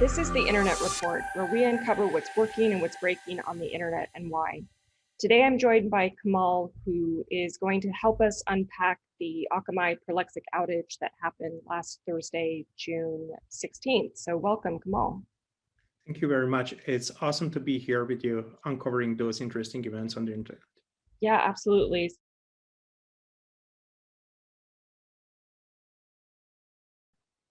This is the Internet Report, where we uncover what's working and what's breaking on the internet and why. Today, I'm joined by Kemal, who is going to help us unpack the Akamai Prolexic outage that happened last Thursday, June 16th. So welcome, Kemal. Thank you very much. It's awesome to be here with you, uncovering those interesting events on the internet. Yeah, absolutely.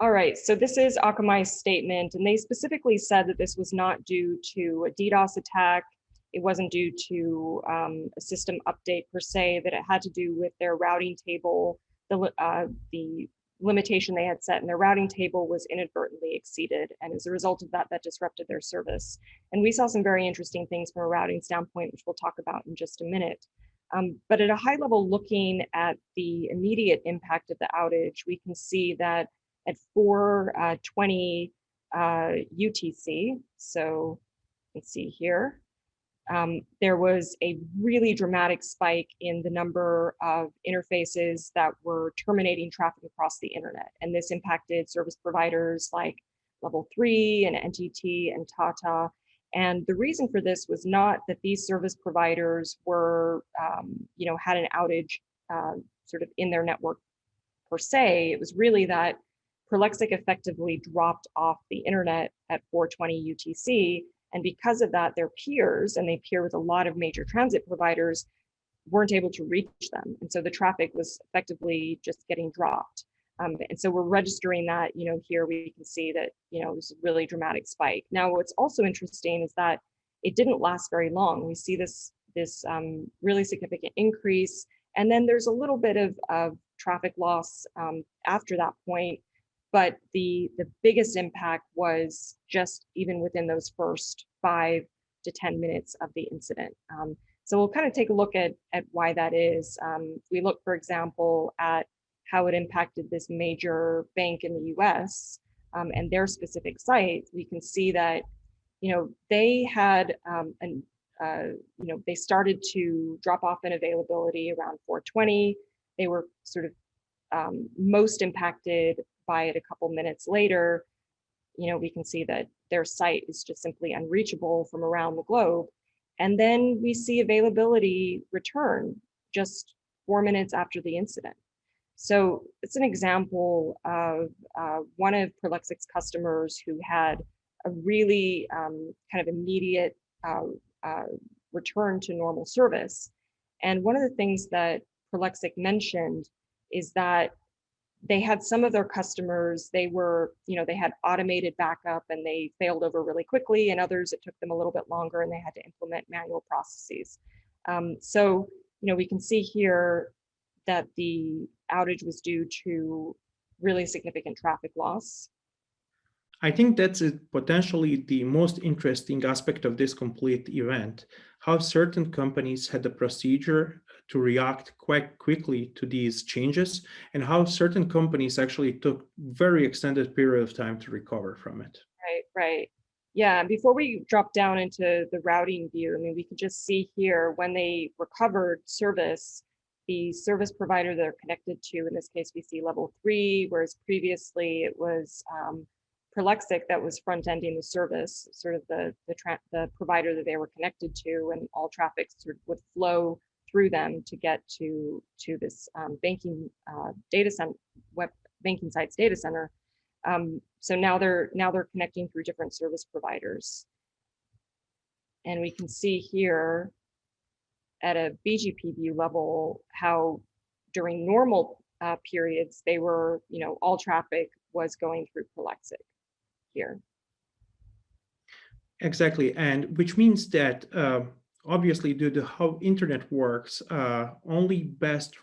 All right, so this is Akamai's statement, and they specifically said that this was not due to a DDoS attack. It wasn't due to a system update per se, that it had to do with their routing table. The limitation they had set in their routing table was inadvertently exceeded, and as a result of that, that disrupted their service. And we saw some very interesting things from a routing standpoint, which we'll talk about in just a minute. But at a high level, looking at the immediate impact of the outage, we can see that at 4:20 UTC, so let's see here, there was a really dramatic spike in the number of interfaces that were terminating traffic across the internet. And this impacted service providers like Level 3 and NTT and Tata. And the reason for this was not that these service providers were, had an outage sort of in their network per se. It was really that Prolexic effectively dropped off the internet at 4:20 UTC. And because of that, their peers, and they peer with a lot of major transit providers, weren't able to reach them. And so the traffic was effectively just getting dropped. And so we're registering that, here we can see that, it was a really dramatic spike. Now, what's also interesting is that it didn't last very long. We see this really significant increase. And then there's a little bit of traffic loss after that point. But the biggest impact was just even within those first 5 to 10 minutes of the incident. So we'll kind of take a look at why that is. We look, for example, at how it impacted this major bank in the US and their specific site. We can see that, they had, they started to drop off in availability around 4:20. They were sort of most impacted by it a couple minutes later. We can see that their site is just simply unreachable from around the globe. And then we see availability return just 4 minutes after the incident. So it's an example of one of Prolexic's customers who had a really kind of immediate return to normal service. And one of the things that Prolexic mentioned is that they had some of their customers, they were, they had automated backup and they failed over really quickly, and others, it took them a little bit longer and they had to implement manual processes. So, we can see here that the outage was due to really significant traffic loss. I think that's potentially the most interesting aspect of this complete event, how certain companies had a procedure to react quite quickly to these changes, and how certain companies actually took very extended period of time to recover from it. Right. Yeah, before we drop down into the routing view, we can just see here when they recovered service, the service provider they're connected to, in this case, we see Level 3, whereas previously it was Prolexic that was front-ending the service, sort of the provider that they were connected to, and all traffic sort of would flow through them to get to this banking data center, web banking sites data center. So now they're connecting through different service providers, and we can see here at a BGP view level how during normal periods they were, all traffic was going through Prolexic here. Exactly, and which means that obviously, due to how internet works, only best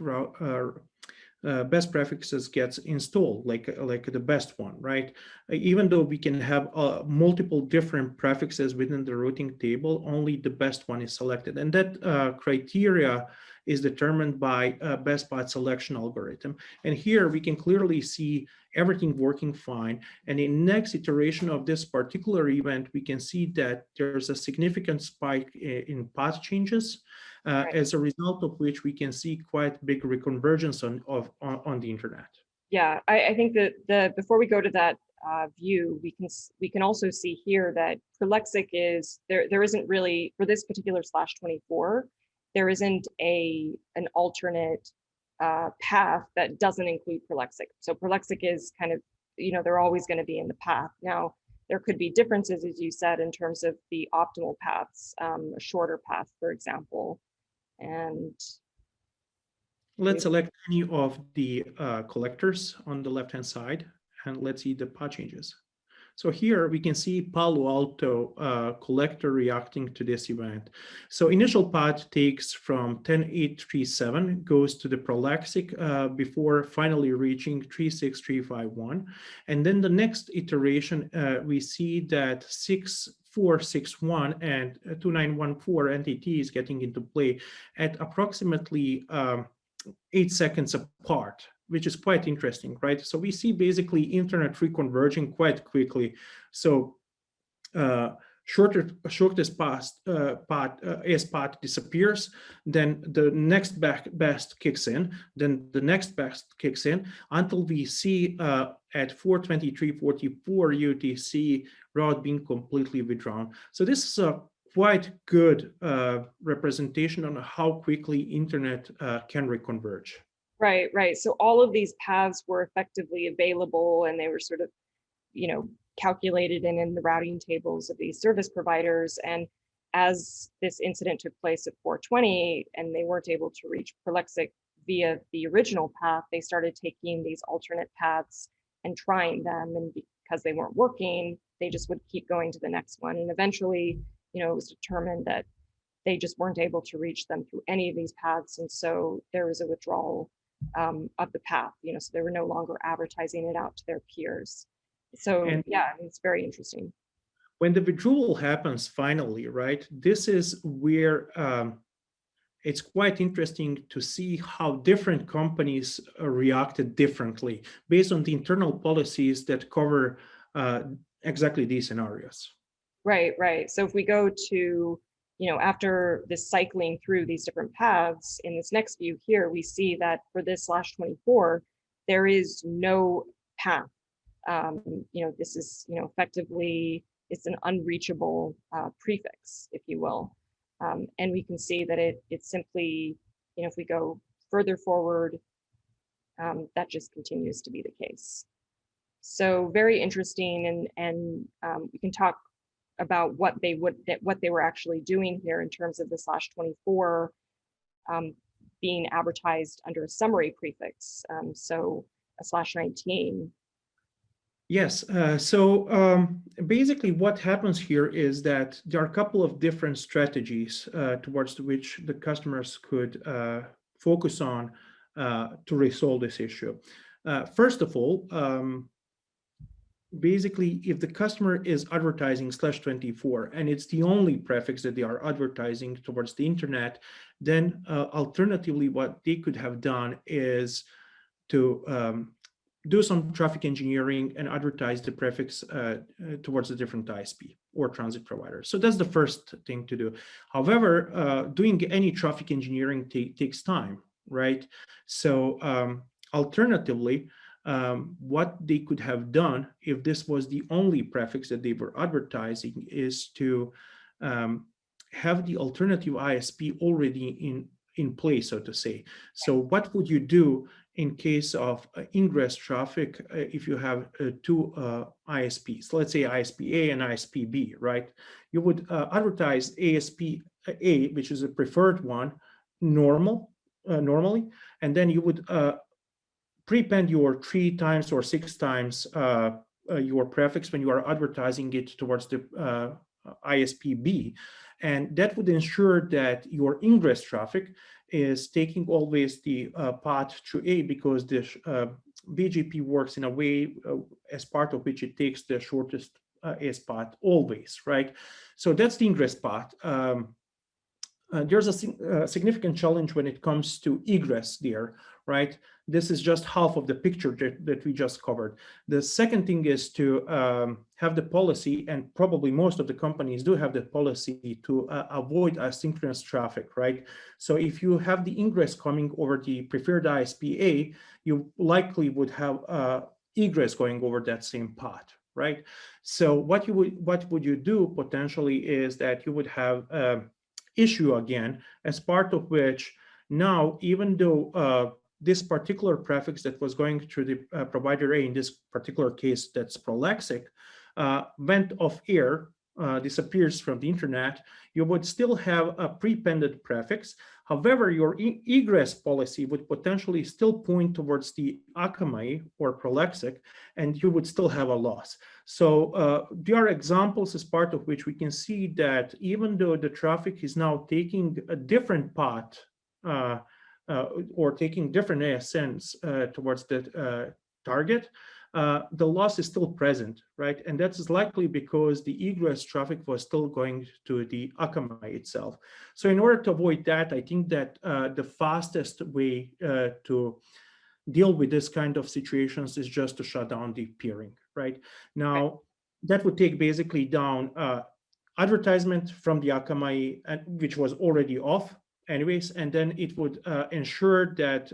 prefixes gets installed, like the best one, right? Even though we can have multiple different prefixes within the routing table, only the best one is selected, and that criteria is determined by a best path selection algorithm. And here we can clearly see everything working fine. And in next iteration of this particular event, we can see that there's a significant spike in path changes, right, as a result of which we can see quite big reconvergence on the internet. Yeah, I think that before we go to that view, we can also see here that Prolexic is there isn't really for this particular /24, there isn't an alternate path that doesn't include Prolexic. So Prolexic is kind of, they're always going to be in the path. Now, there could be differences, as you said, in terms of the optimal paths, a shorter path, for example. And let's select any of the collectors on the left-hand side, and let's see the path changes. So here we can see Palo Alto collector reacting to this event. So initial path takes from 10.837, goes to the Prolexic before finally reaching 36351. And then the next iteration, we see that 6461 and 2914 entity is getting into play at approximately 8 seconds apart, which is quite interesting, right? So we see basically internet reconverging quite quickly. So shortest path disappears, then the next best kicks in, then the next best kicks in, until we see at 4:23:44 UTC route being completely withdrawn. So this is a quite good representation on how quickly internet can reconverge. Right, right. So all of these paths were effectively available, and they were sort of, calculated in the routing tables of these service providers. And as this incident took place at 4:20, and they weren't able to reach Prolexic via the original path, they started taking these alternate paths and trying them. And because they weren't working, they just would keep going to the next one. And eventually, it was determined that they just weren't able to reach them through any of these paths. And so there was a withdrawal of the path, so they were no longer advertising it out to their peers. So yeah, it's very interesting. When the withdrawal happens finally, right, this is where it's quite interesting to see how different companies reacted differently based on the internal policies that cover exactly these scenarios. Right, right. So if we go to, after this cycling through these different paths, in this next view here, we see that for this /24, there is no path. This is, effectively, it's an unreachable prefix, if you will. And we can see that it's simply, if we go further forward, that just continues to be the case. So very interesting, and we can talk about what they were actually doing here in terms of the /24 being advertised under a summary prefix. So a /19. Yes, so basically what happens here is that there are a couple of different strategies towards which the customers could focus on to resolve this issue. First of all, basically, if the customer is advertising /24 and it's the only prefix that they are advertising towards the internet, then alternatively, what they could have done is to do some traffic engineering and advertise the prefix towards a different ISP or transit provider. So that's the first thing to do. However, doing any traffic engineering takes time, right? So alternatively, what they could have done if this was the only prefix that they were advertising is to have the alternative ISP already in place, so to say. So what would you do in case of ingress traffic if you have two ISPs, let's say ISP A and ISP B, right? You would advertise ISP A, which is a preferred one, normally, and then you would prepend your 3 times or 6 times your prefix when you are advertising it towards the ISP B. And that would ensure that your ingress traffic is taking always the path through A, because the BGP works in a way as part of which it takes the shortest AS path always, right? So that's the ingress path. There's a significant challenge when it comes to egress there, right? This is just half of the picture that we just covered. The second thing is to have the policy, and probably most of the companies do have the policy to avoid asynchronous traffic, right? So if you have the ingress coming over the preferred ISP A, you likely would have egress going over that same path, right? So what would you do potentially is that you would have issue again, as part of which now, even though this particular prefix that was going through the provider A, in this particular case, that's Prolexic, went off air, disappears from the internet, you would still have a prepended prefix. However, your egress policy would potentially still point towards the Akamai or Prolexic, and you would still have a loss. So there are examples as part of which we can see that even though the traffic is now taking a different path or taking different ASNs towards the target, the loss is still present, right? And that is likely because the egress traffic was still going to the Akamai itself. So in order to avoid that, I think that the fastest way to deal with this kind of situations is just to shut down the peering, right? Now, that would take basically down advertisement from the Akamai, which was already off anyways, and then it would ensure that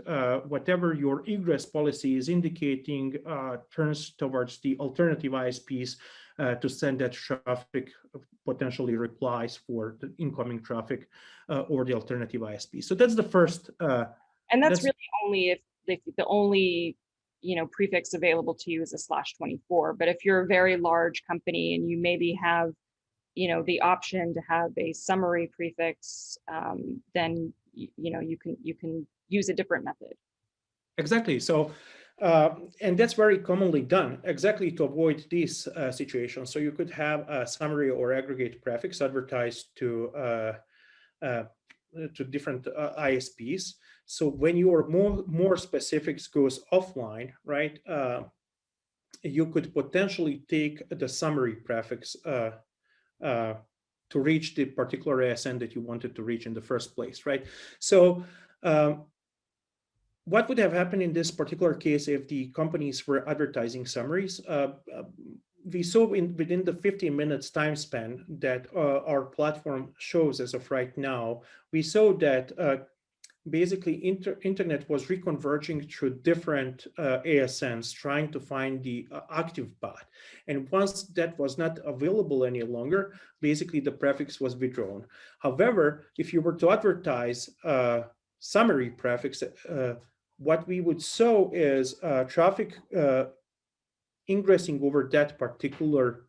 whatever your egress policy is indicating turns towards the alternative ISPs to send that traffic, potentially replies for the incoming traffic or the alternative ISP. So that's the first. And that's really only if the only prefix available to you is a /24. But if you're a very large company and you maybe have the option to have a summary prefix, then you can use a different method. Exactly. So, and that's very commonly done exactly to avoid these situations. So you could have a summary or aggregate prefix advertised to different ISPs. So when your more specifics goes offline, right, you could potentially take the summary prefix to reach the particular ASN that you wanted to reach in the first place, right? So what would have happened in this particular case if the companies were advertising summaries? We saw within the 15 minutes time span that our platform shows as of right now, we saw that basically internet was reconverging through different ASNs, trying to find the active path. And once that was not available any longer, basically the prefix was withdrawn. However, if you were to advertise summary prefix, what we would show is traffic ingressing over that particular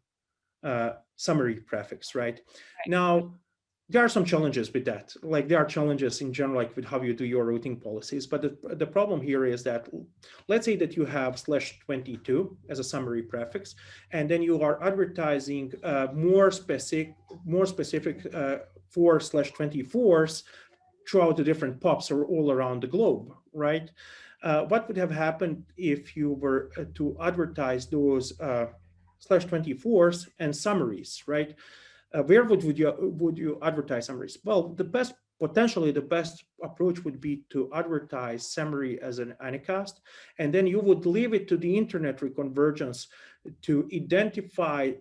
summary prefix, right? Now, there are some challenges with that. Like there are challenges in general, like with how you do your routing policies. But the problem here is that, let's say that you have /22 as a summary prefix, and then you are advertising more specific for /24s throughout the different POPs or all around the globe, right? What would have happened if you were to advertise those /24s and summaries, right? Where would you advertise summaries? Well, potentially the best approach would be to advertise summary as an unicast, and then you would leave it to the internet reconvergence to identify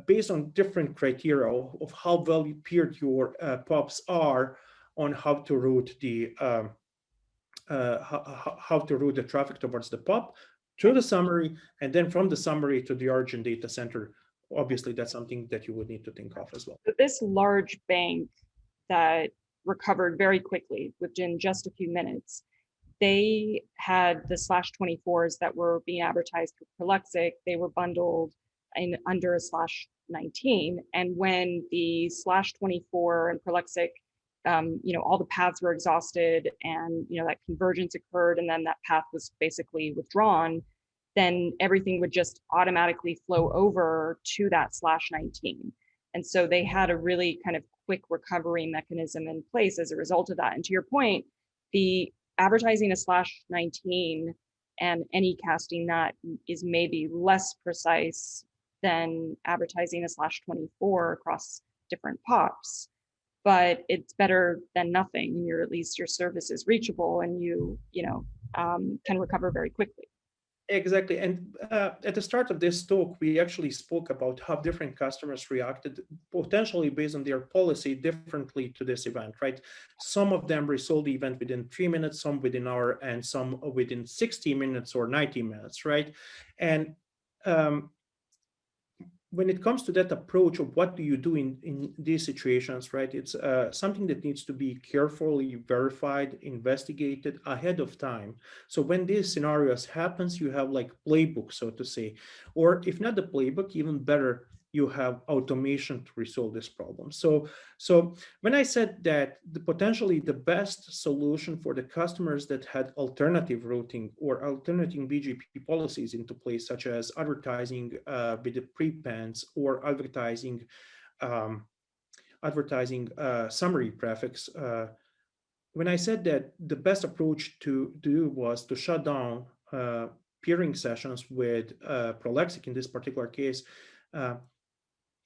based on different criteria of how well peered your POPs are on how to route the traffic towards the POP to the summary, and then from the summary to the origin data center. Obviously, that's something that you would need to think of as well. This large bank that recovered very quickly within just a few minutes, they had the /24s that were being advertised for Prolexic. They were bundled under a /19. And when the /24 and Prolexic, all the paths were exhausted and, that convergence occurred, and then that path was basically withdrawn, then everything would just automatically flow over to that /19. And so they had a really kind of quick recovery mechanism in place as a result of that. And to your point, the advertising a /19 and any casting that is maybe less precise than advertising a /24 across different POPs, but it's better than nothing. At least your service is reachable and you can recover very quickly. Exactly. And at the start of this talk, we actually spoke about how different customers reacted, potentially based on their policy, differently to this event, right? Some of them resolved the event within 3 minutes, some within an hour, and some within 60 minutes or 90 minutes, right? And um, when it comes to that approach of what do you do in these situations, right? It's something that needs to be carefully verified, investigated ahead of time. So when these scenarios happens, you have like playbook, so to say, or if not the playbook, even better, you have automation to resolve this problem. So when I said that potentially the best solution for the customers that had alternative routing or alternative BGP policies into place, such as advertising with the prepends or um, advertising summary prefix. When I said that the best approach to do was to shut down peering sessions with Prolexic in this particular case, uh,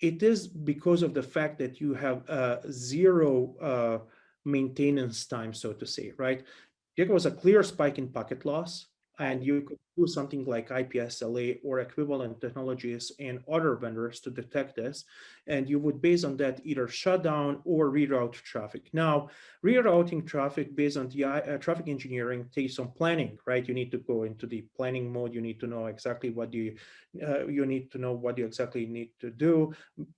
it is because of the fact that you have zero maintenance time, so to say, right? There was a clear spike in packet loss, and you could do something like IPSLA or equivalent technologies and other vendors to detect this. And you would, based on that, either shut down or reroute traffic. Now, rerouting traffic based on the traffic engineering takes some planning, right? You need to go into the planning mode. You need to know exactly what you need to know what you exactly need to do,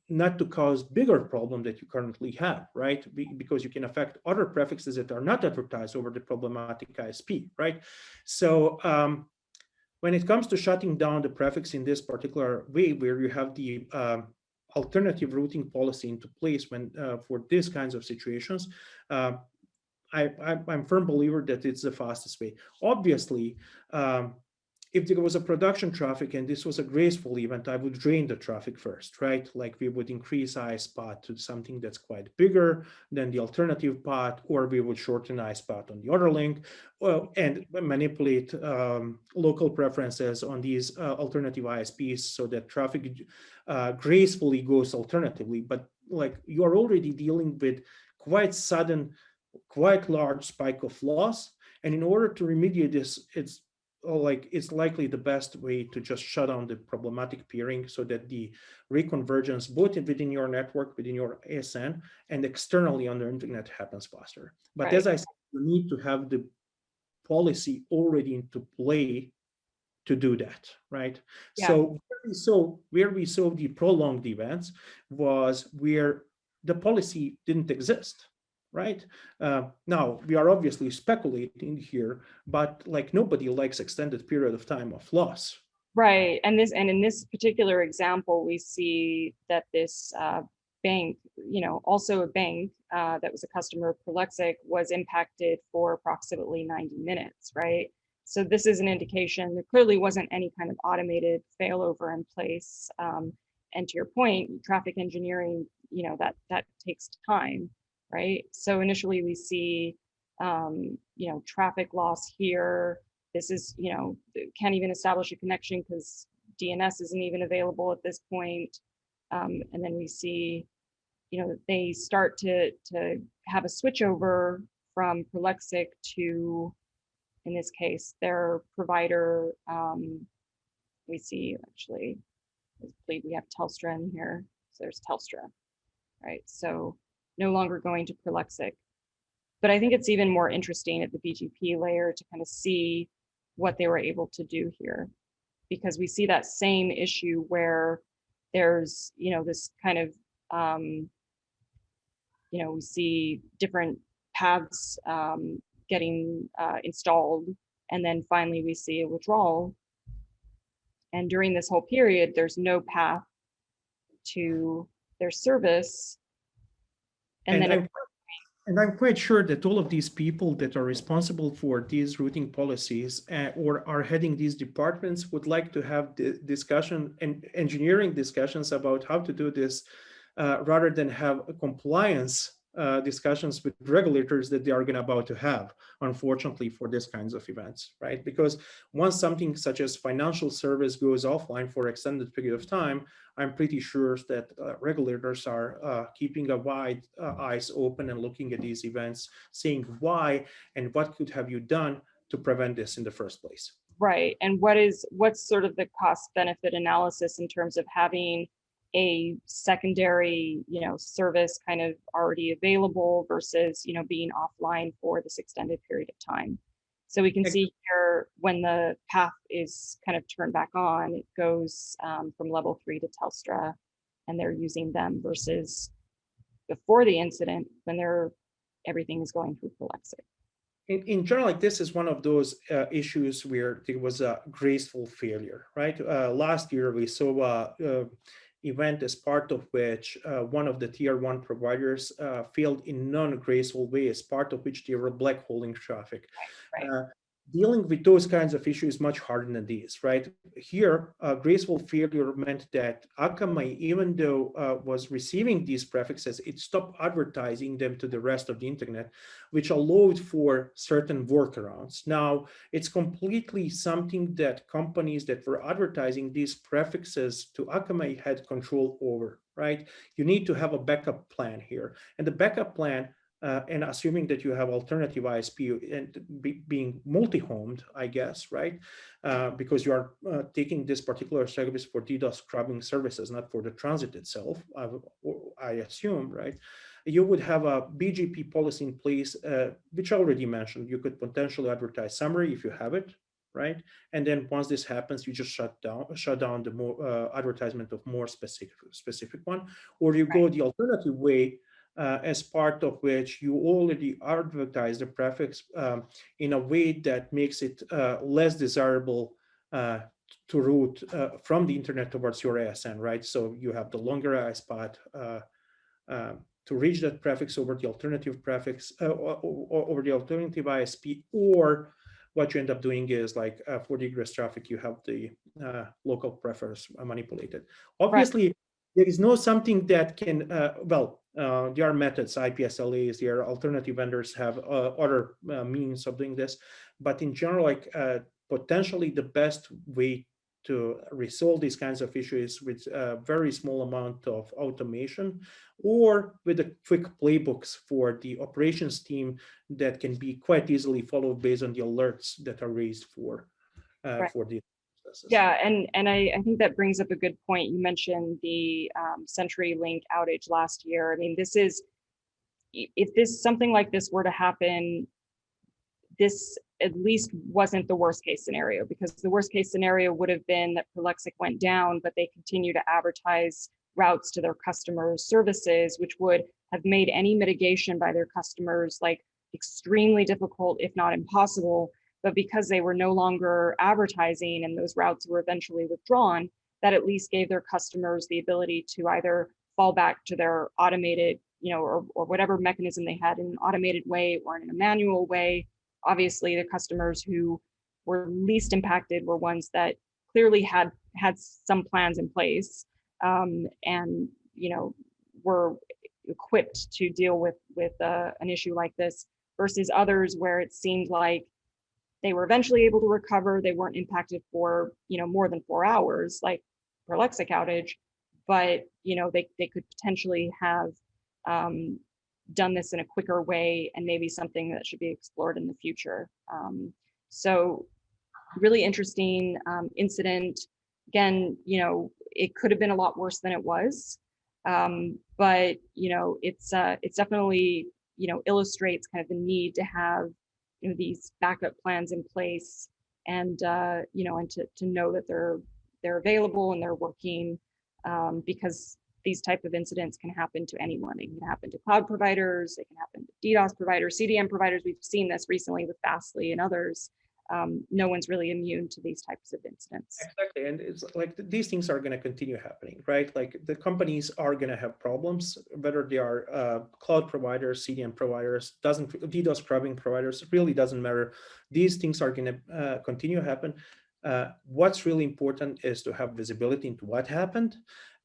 not to cause bigger problem that you currently have, right? Because you can affect other prefixes that are not advertised over the problematic ISP, right? So when it comes to shutting down the prefix in this particular way, where you have the alternative routing policy into place when for these kinds of situations, I'm a firm believer that it's the fastest way. Obviously, if there was a production traffic and this was a graceful event, I would drain the traffic first, right? Like we would increase iSpot to something that's quite bigger than the alternative path, or we would shorten iSpot on the other link, and manipulate local preferences on these alternative ISPs so that traffic gracefully goes alternatively. But like you are already dealing with quite sudden, quite large spike of loss. And in order to remediate this, it's likely the best way to just shut down the problematic peering so that the reconvergence both within your network, within your ASN, and externally on the internet happens faster. But Right. as I said, you need to have the policy already into play to do that, right? Yeah. So where we saw the prolonged events was where the policy didn't exist, right? Now we are obviously speculating here, but like nobody likes extended period of time of loss. Right. And in this particular example, we see that this bank, also a bank that was a customer of Prolexic, was impacted for approximately 90 minutes, right? So this is an indication there clearly wasn't any kind of automated failover in place. And to your point, traffic engineering, that takes time, right? So initially we see, traffic loss here. This is, can't even establish a connection because DNS isn't even available at this point. And then we see, they start to have a switchover from Prolexic to, in this case, their provider. We see actually, I believe we have Telstra in here. So there's Telstra, right? So no longer going to Prolexic. But I think it's even more interesting at the BGP layer to kind of see what they were able to do here, because we see that same issue where there's, this kind of, we see different paths getting installed, and then finally we see a withdrawal. And during this whole period, there's no path to their service. And then And I'm quite sure that all of these people that are responsible for these routing policies or are heading these departments would like to have the discussion and engineering discussions about how to do this rather than have compliance discussions with regulators that they are going about to have, unfortunately, for these kinds of events, right? Because once something such as financial service goes offline for extended period of time, I'm pretty sure that regulators are keeping a wide eyes open and looking at these events, seeing why and what could have you done to prevent this in the first place. Right. And what's sort of the cost benefit analysis in terms of having a secondary, service kind of already available versus, being offline for this extended period of time. So we can see here when the path is kind of turned back on, it goes from level 3 to Telstra, and they're using them versus before the incident when everything is going through Prolexic. In general, like this is one of those issues where there was a graceful failure, right? Last year, we saw an event as part of which one of the tier 1 providers failed in non-graceful way, as part of which they were black holing traffic. Right. Dealing with those kinds of issues is much harder than these, right? Here, graceful failure meant that Akamai, even though was receiving these prefixes, it stopped advertising them to the rest of the internet, which allowed for certain workarounds. Now, it's completely something that companies that were advertising these prefixes to Akamai had control over, right? You need to have a backup plan here. And the backup plan, and assuming that you have alternative ISP and being multi-homed, I guess, right? Because you are taking this particular service for DDoS scrubbing services, not for the transit itself, I assume, right? You would have a BGP policy in place, which I already mentioned. You could potentially advertise summary if you have it, right? And then once this happens, you just shut down the more advertisement of more specific one, or you go the alternative way, as part of which you already advertise the prefix in a way that makes it less desirable to route from the internet towards your ASN, right? So you have the longer ISPAT to reach that prefix over the alternative prefix, over the alternative ISP, or what you end up doing is like for the egress traffic, you have the local prefers manipulated. Obviously, there is no something that can, there are methods, IPSLAs, there are alternative vendors have other means of doing this. But in general, like potentially the best way to resolve these kinds of issues with a very small amount of automation, or with the quick playbooks for the operations team that can be quite easily followed based on the alerts that are raised for these processes. Yeah, and I think that brings up a good point. You mentioned the CenturyLink outage last year. I mean, if something like this were to happen, this at least wasn't the worst case scenario, because the worst case scenario would have been that Prolexic went down, but they continue to advertise routes to their customers' services, which would have made any mitigation by their customers like extremely difficult, if not impossible. But because they were no longer advertising and those routes were eventually withdrawn, that at least gave their customers the ability to either fall back to their automated, or whatever mechanism they had in an automated way or in a manual way. Obviously, the customers who were least impacted were ones that clearly had some plans in place, and were equipped to deal with an issue like this, versus others where it seemed like they were eventually able to recover. They weren't impacted for more than 4 hours, like Prolexic outage, but they could potentially have done this in a quicker way, and maybe something that should be explored in the future. So really interesting incident. Again, it could have been a lot worse than it was, but it's definitely illustrates kind of the need to have these backup plans in place, and and to know that they're available and they're working, because these type of incidents can happen to anyone. It can happen to cloud providers, it can happen to DDoS providers, CDN providers. We've seen this recently with Fastly and others. No one's really immune to these types of incidents. Exactly, and it's like these things are going to continue happening, right? Like the companies are going to have problems, whether they are cloud providers, CDN providers, DDoS scrubbing providers, it really doesn't matter. These things are going to continue to happen. What's really important is to have visibility into what happened.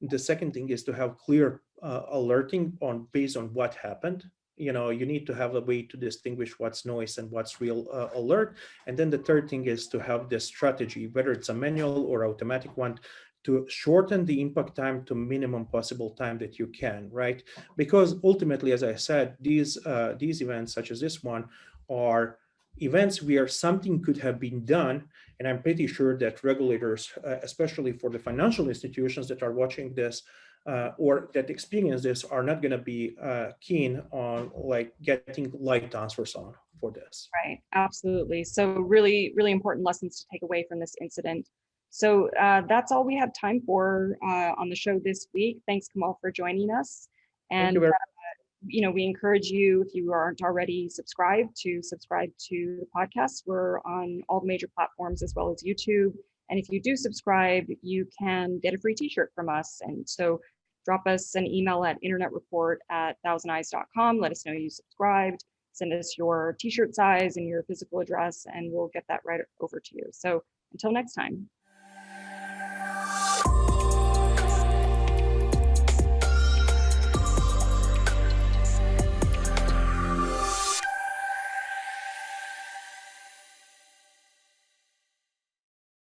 The second thing is to have clear alerting based on what happened. You need to have a way to distinguish what's noise and what's real alert. And then the third thing is to have this strategy, whether it's a manual or automatic one, to shorten the impact time to minimum possible time that you can, right? Because ultimately, as I said, these events such as this one are events where something could have been done. And I'm pretty sure that regulators, especially for the financial institutions that are watching this or that experience this, are not going to be keen on like getting light transfers on for this. Right, absolutely. So really, really important lessons to take away from this incident. So that's all we have time for on the show this week. Thanks, Kemal, for joining us. Thank you And very we encourage you, if you aren't already subscribed, to subscribe to the podcast. We're on all the major platforms as well as YouTube. And if you do subscribe, you can get a free t-shirt from us. And so drop us an email at internetreport@thousandeyes.com. Let us know you subscribed. Send us your t-shirt size and your physical address, and we'll get that right over to you. So until next time.